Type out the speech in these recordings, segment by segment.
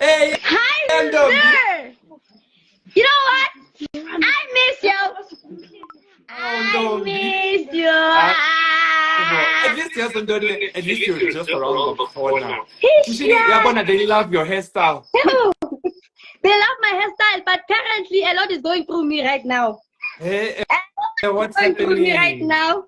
Hey, Hi, Ndombi. sister. You know what? I miss you. Oh, I Ndombi. miss you. Ah, at least yes, at least you're just around the corner. Usually, Yeah. Yabona, they love your hairstyle. They love my hairstyle, but currently a lot is going through me right now. Hey, A lot is what's going through me right happening? now.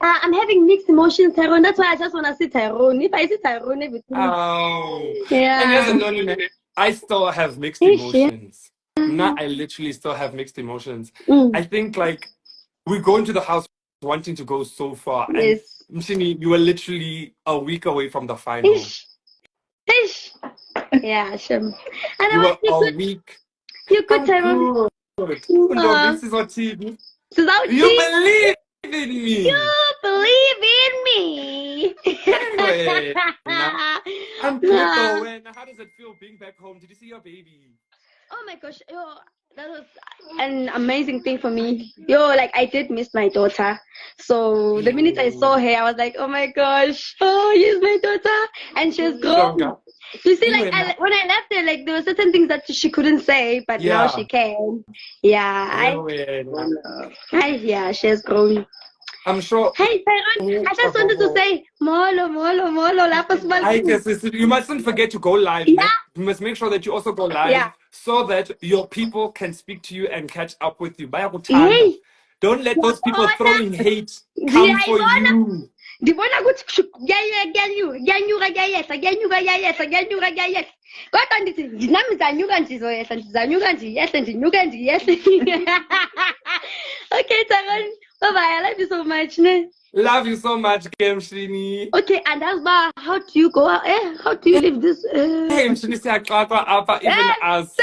I'm having mixed emotions, Tyrone. That's why I just want to see Tyrone. If I see Tyrone, everything. Oh, and Yeah. yes, and Nonine, I still have mixed Yeah. emotions. Now I literally still have mixed emotions. Mm. I think like we go into the house wanting to go so far, and Yes. Mshini, you were literally a week away from the final. Ish. Ish. Yeah, sure. And You I were was, you a could, week. you could, I'm Tyrone. good. Ndo, this is what you Suzachi, believe in you me. believe in me. Anyway, I'm good though. Nah. When how does it feel being back home? Did you see your baby? Oh my gosh, yo, that was an amazing thing for me. Yo, like I did miss my daughter. So the minute I saw her, I was like, oh my gosh, oh, here's my daughter, and she's grown. Stronger. You see, You like and when I left her, like there were certain things that she couldn't say, but now she yeah. can. Yeah, You and yeah, she has grown. I'm sure. Hey, Tyrone, I just wanted to say, molo, molo, molo, lapha I sibaliwe. guess you mustn't forget to go live, Yeah, ne? You must make sure that you also go live yeah. so that your people can speak to you and catch up with you. Bayakuthanda. Yay, Don't let those people yabona, throwing hate come for ngiyayibona. you. Ndibona ukuthi kuyanyuka kuyayehla kodwa ndithi nami ndizanyuka ndizoyehla ndizanyuka ndiyehle ndinyuke ndiyehle. Okay, Tyrone, bye bye. I love you so much. Ne? Love you so much, Kemshini. Okay, and that's why how do you go out? How do you leave this? Hey, Mshini, siyaxoxa apha even us.